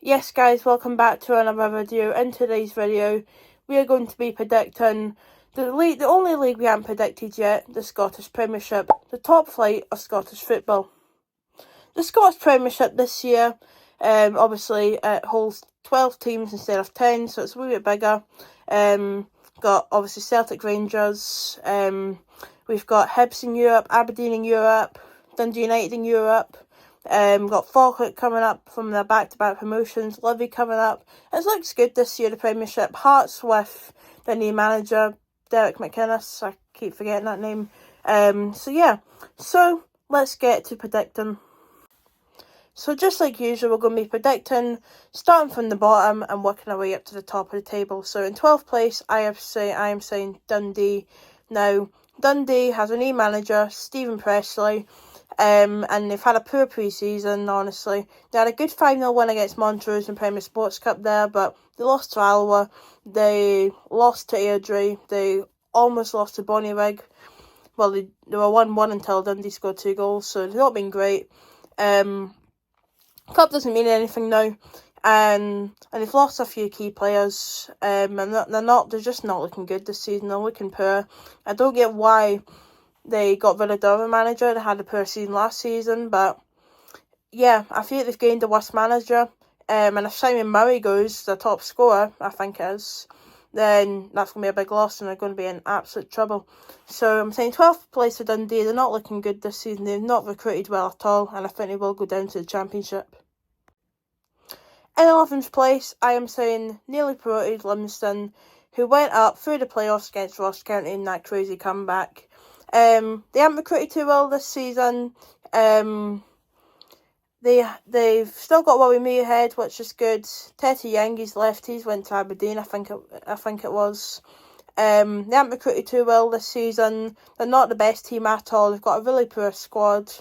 Yes guys, welcome back to another video. In today's video, we are going to be predicting the only league we haven't predicted yet, the Scottish Premiership, the top flight of Scottish football. The Scottish Premiership this year, obviously it holds 12 teams instead of 10, so it's a wee bit bigger. Got obviously Celtic, Rangers, we've got Hibs in Europe, Aberdeen in Europe, Dundee United in Europe. Got Falkirk coming up from their back-to-back promotions, Livy coming up. It looks good this year, the Premiership. Hearts with the new manager, Derek McInnes. I keep forgetting that name. So let's get to predicting. So just like usual, we're going to be predicting, starting from the bottom and working our way up to the top of the table. So in 12th place, I am saying Dundee. Now, Dundee has a new manager, Stephen Pressley. And they've had a poor pre-season, honestly. They had a good 5-0 win against Montrose in Premier Sports Cup there, but they lost to Alloa, they lost to Airdrie, they almost lost to Bonnyrigg. Well, they were 1-1 until Dundee scored 2 goals, so they've not been great. Cup doesn't mean anything now, and they've lost a few key players, and they're just not looking good this season. They're looking poor. I don't get why they got rid of their other manager. They had a poor season last season, but yeah, I feel like they've gained a worse manager. And if Simon Murray goes, the top scorer, I think it is, then that's going to be a big loss and they're going to be in absolute trouble. So I'm saying 12th place for Dundee. They're not looking good this season. They've not recruited well at all, and I think they will go down to the Championship. In 11th place, I am saying nearly promoted Livingston, who went up through the playoffs against Ross County in that crazy comeback. They haven't recruited too well this season. They've still got Willie Mee ahead, which is good. Tete Yangi's left. He's went to Aberdeen, I think it was. They haven't recruited too well this season. They're not the best team at all. They've got a really poor squad.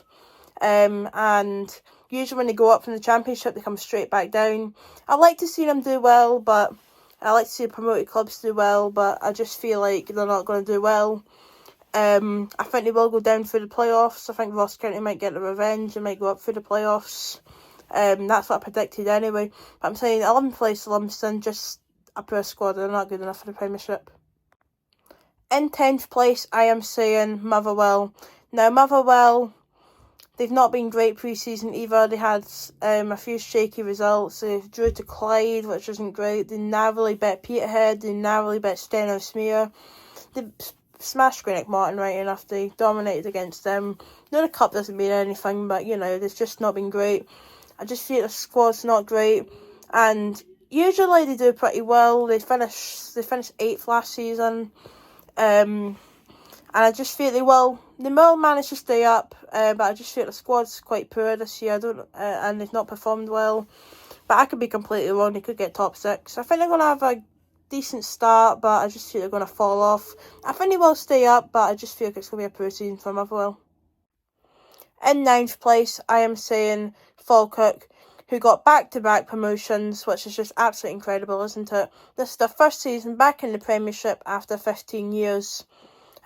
And usually when they go up from the Championship, they come straight back down. I like to see them do well, but I like to see promoted clubs do well, but I just feel like they're not going to do well. I think they will go down through the playoffs. I think Ross County might get the revenge and might go up through the playoffs. That's what I predicted anyway. But I'm saying 11th place Livingston, just a poor squad. They're not good enough for the Premiership. In 10th place, I am saying Motherwell. Now, Motherwell, they've not been great pre-season either. They had a few shaky results. They drew to Clyde, which wasn't great. They narrowly bet Peterhead. They narrowly bet Steno Smear. They smashed Greenock Morton right enough. They dominated against them. No, the cup doesn't mean anything, but they've just not been great. I just feel the squad's not great, and usually they do pretty well. They finished 8th last season, and I just feel they will manage to stay up. But I just feel the squad's quite poor this year. And they've not performed well. But I could be completely wrong. They could get top 6. I think they're gonna have a decent start, but I just feel they're going to fall off. I think they will stay up, but I just feel like it's going to be a poor season for Motherwell. In 9th place, I am saying Falkirk, who got back-to-back promotions, which is just absolutely incredible, isn't it? This is their first season back in the Premiership after 15 years.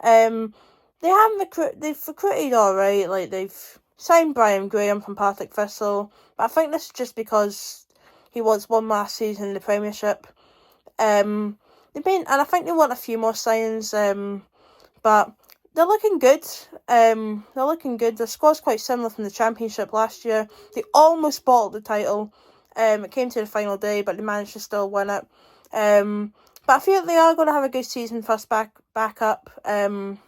They've recruited alright, like they've signed Brian Graham from Partick Thistle, but I think this is just because he wants one last season in the Premiership. And I think they want a few more signs, but they're looking good. The squad's quite similar from the Championship last year. They almost bottled the title. It came to the final day, but they managed to still win it. But I feel like they are going to have a good season first back up. And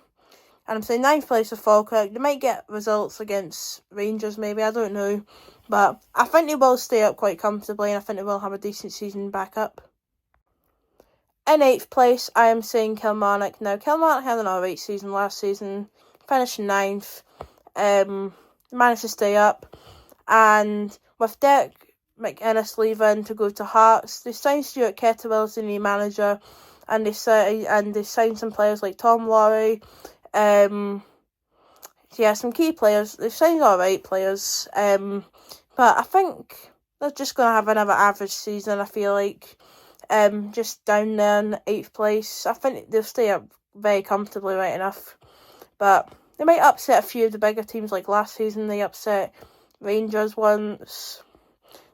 I'm saying 9th place for Falkirk. They might get results against Rangers, maybe, I don't know. But I think they will stay up quite comfortably, and I think they will have a decent season back up. In 8th place, I am saying Kilmarnock. Now, Kilmarnock had an alright season last season, finished 9th, managed to stay up, and with Derek McInnes leaving to go to Hearts, they signed Stuart Kettlewell as the new manager, and they signed some players like Tom Lowry, some key players. They've signed alright players, but I think they're just going to have another average season, I feel like. Just down there in 8th place. I think they'll stay up very comfortably right enough. But they might upset a few of the bigger teams like last season. They upset Rangers once.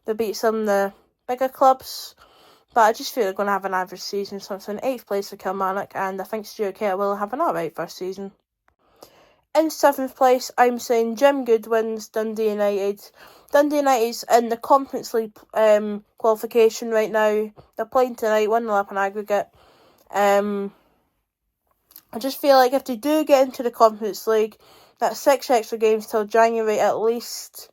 They beat some of the bigger clubs. But I just feel they're going to have an average season. So I'm saying 8th place for Kilmarnock, and I think Stuart Kerr will have an alright first season. In 7th place, I'm saying Jim Goodwin's Dundee United. Dundee United's in the Conference League qualification right now. They're playing tonight, 1-0 up in aggregate. I just feel like if they do get into the Conference League, that's 6 extra games till January at least.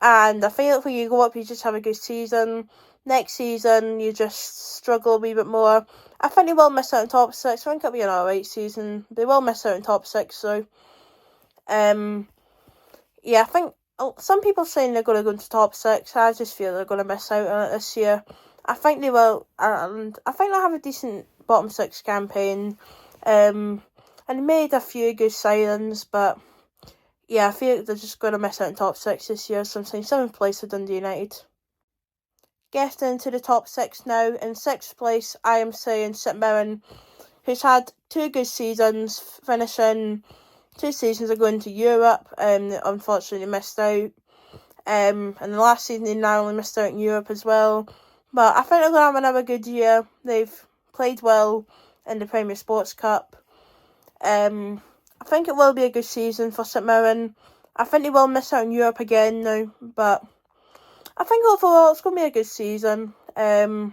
And I feel like when you go up, you just have a good season. Next season, you just struggle a wee bit more. I think they will miss out on top 6. I think it'll be an alright season. They will miss out on top 6, so... I think some people saying they're going to go into top 6. I just feel they're going to miss out on it this year. I think they will, and I think they'll have a decent bottom 6 campaign. And they made a few good signings, but yeah, I feel like they're just going to miss out on top 6 this year. So I'm saying 7th place for Dundee United. Getting into the top 6 now. In 6th place, I am saying St Mirren, who's had 2 good seasons, finishing 2 seasons ago into Europe, unfortunately missed out. And the last season they narrowly missed out in Europe as well. But I think they're going to have another good year. They've played well in the Premier Sports Cup. I think it will be a good season for St Mirren. I think they will miss out on Europe again now, but I think overall it's going to be a good season. And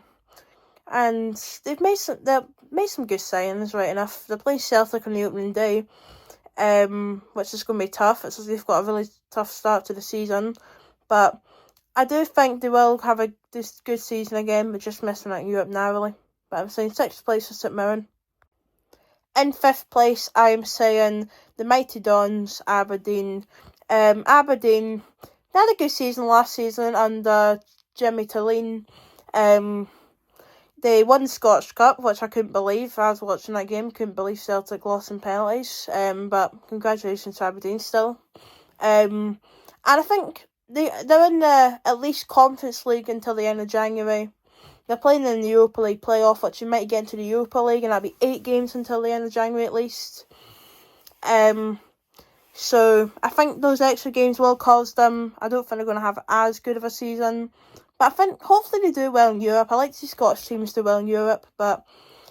they've made some good signings, right enough. They're playing Celtic on the opening day, which is going to be tough. They've got a really tough start to the season, but I do think they will have a good season again, but just missing out on Europe narrowly. But I'm saying 6th place for St Mirren. In 5th place, I am saying the Mighty Dons, Aberdeen. Aberdeen, they had a good season last season under Jimmy Talleen. They won the Scottish Cup, which I couldn't believe. I was watching that game, couldn't believe Celtic lost in penalties. But congratulations to Aberdeen still. And I think they're in the at least Conference League until the end of January. They're playing in the Europa League playoff, which you might get into the Europa League, and that'll be 8 games until the end of January at least. So I think those extra games will cause them. I don't think they're going to have as good of a season, but I think hopefully they do well in Europe. I like to see Scottish teams do well in Europe, but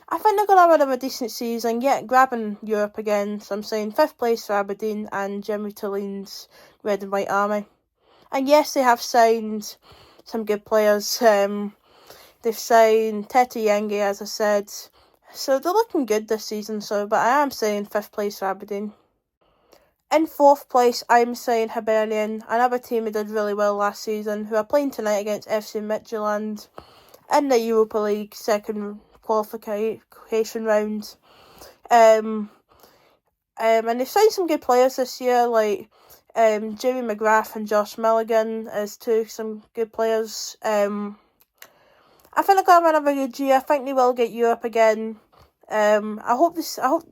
I think they're going to have another decent season, grabbing Europe again. So I'm saying 5th place for Aberdeen and Jimmy Talleen's Red and White Army. And yes, they have signed some good players. They've signed Tete Yengi, as I said. So they're looking good this season, but I am saying 5th place for Aberdeen. In 4th place, I'm saying Hibernian, another team who did really well last season, who are playing tonight against FC Midtjylland in the Europa League second qualification round. And they've signed some good players this year, like Jamie McGrath and Josh Milligan as some good players. I think they're going to have another good year. I think they will get Europe again. I hope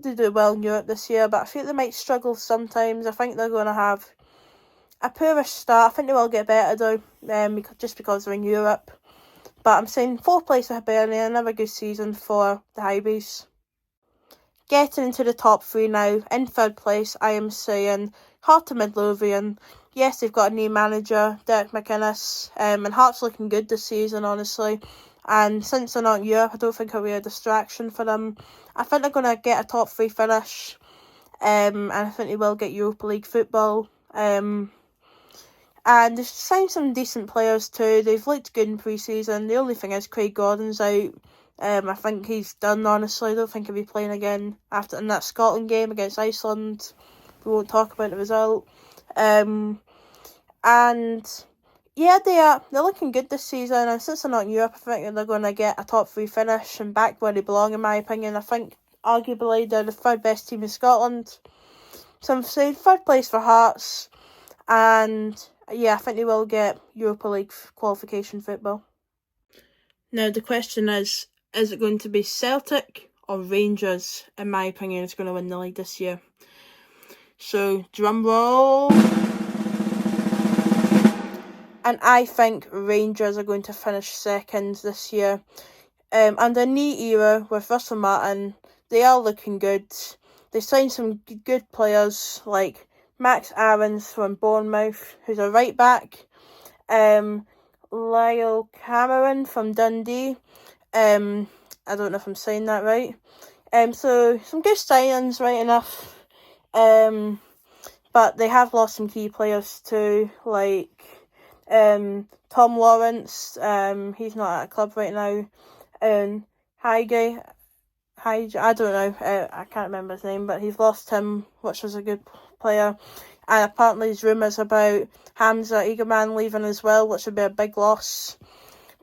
they do well in Europe this year, but I feel they might struggle sometimes. I think they're going to have a poorish start. I think they will get better though, just because they're in Europe. But I'm saying 4th place for Hibernian, another good season for the Hibees. Getting into the top 3 now. In 3rd place, I am saying Heart of Midlothian. Yes, they've got a new manager, Derek McInnes, and Heart's looking good this season, honestly. And since they're not in Europe, I don't think it'll be a distraction for them. I think they're going to get a top 3 finish. And I think they will get Europa League football. And they've signed some decent players too. They've looked good in pre-season. The only thing is Craig Gordon's out. I think he's done, honestly. I don't think he'll be playing again in that Scotland game against Iceland. We won't talk about the result. And yeah, they're looking good this season, and since they're not in Europe, I think they're going to get a top 3 finish and back where they belong, in my opinion. I think arguably they're the 3rd best team in Scotland. So I'm saying 3rd place for Hearts, and yeah, I think they will get Europa League qualification football. Now the question is it going to be Celtic or Rangers, in my opinion, is going to win the league this year? So, drum roll. And I think Rangers are going to finish 2nd this year. Under a new era with Russell Martin, they are looking good. They signed some good players like Max Aarons from Bournemouth, who's a right back. Lyle Cameron from Dundee. I don't know if I'm saying that right. So some good signings, right enough. But they have lost some key players too, like Tom Lawrence. He's not at a club right now. Heige, I don't know. I can't remember his name, but he's lost him, which was a good player. And apparently there's rumours about Hamza Egerman leaving as well, which would be a big loss.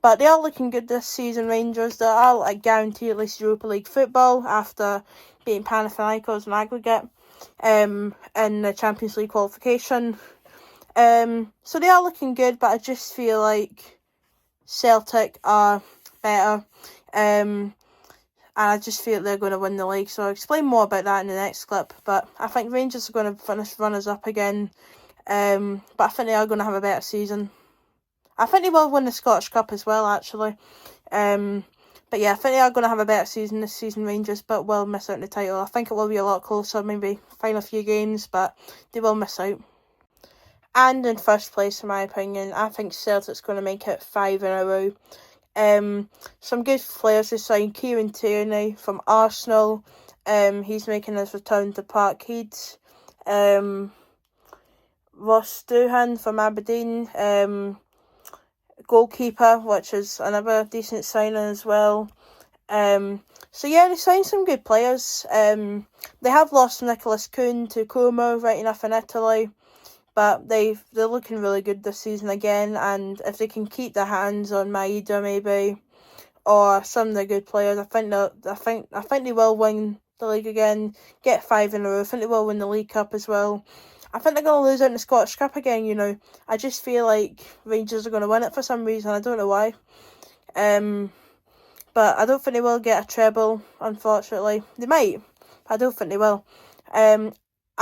But they are looking good this season, Rangers. They are like guaranteed at least Europa League football after beating Panathinaikos in aggregate in the Champions League qualification. So they are looking good, but I just feel like Celtic are better. And I just feel they're going to win the league. So I'll explain more about that in the next clip. But I think Rangers are going to finish runners-up again. But I think they are going to have a better season. I think they will win the Scottish Cup as well, actually. But yeah, I think they are going to have a better season this season, Rangers, but will miss out on the title. I think it will be a lot closer, maybe final few games, but they will miss out. And in first place, in my opinion, I think Celtic's going to make it 5 in a row. Some good players they signed. Kieran Tierney from Arsenal. He's making his return to Parkhead. Ross Doohan from Aberdeen. Goalkeeper, which is another decent signing as well. So yeah, they signed some good players. They have lost Nicholas Kuhn to Como, right enough, in Italy, but they're looking really good this season again. And if they can keep their hands on Maeda maybe, or some of the good players, I think they will win the league again, get 5 in a row. I think they will win the League Cup as well. I think they're going to lose out in the Scottish Cup again, you know. I just feel like Rangers are going to win it for some reason. I don't know why. But I don't think they will get a treble, unfortunately. They might, but I don't think they will. I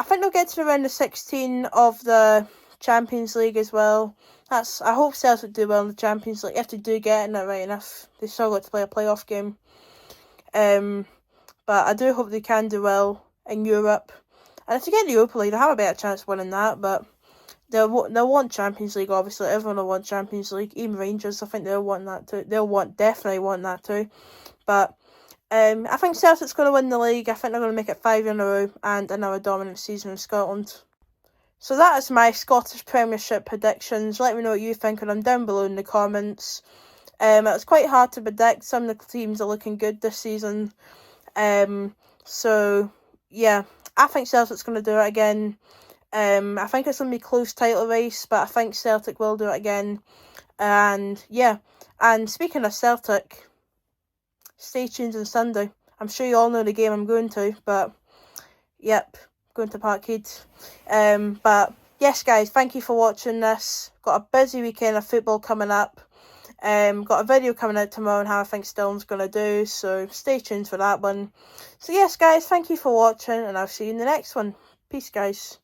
think they'll get to the round of 16 of the Champions League as well. I hope Celtic do well in the Champions League. If they do get in it, right enough, they still got to play a playoff game. But I do hope they can do well in Europe. And if they get the Europa League, they'll have a better chance of winning that. But they'll want Champions League, obviously. Everyone will want Champions League. Even Rangers, I think they'll want that too. Definitely want that too. But I think Celtic's going to win the league. I think they're going to make it 5 in a row and another dominant season in Scotland. So that is my Scottish Premiership predictions. Let me know what you think of them down below in the comments. It was quite hard to predict. Some of the teams are looking good this season. So yeah, I think Celtic's going to do it again. I think it's going to be a close title race, but I think Celtic will do it again. And yeah, and speaking of Celtic, stay tuned on Sunday. I'm sure you all know the game I'm going to, but yep, going to Parkhead. But yes, guys, thank you for watching this. Got a busy weekend of football coming up. Got a video coming out tomorrow on how I think Stirling's going to do, so stay tuned for that one. So yes, guys, thank you for watching, and I'll see you in the next one. Peace, guys.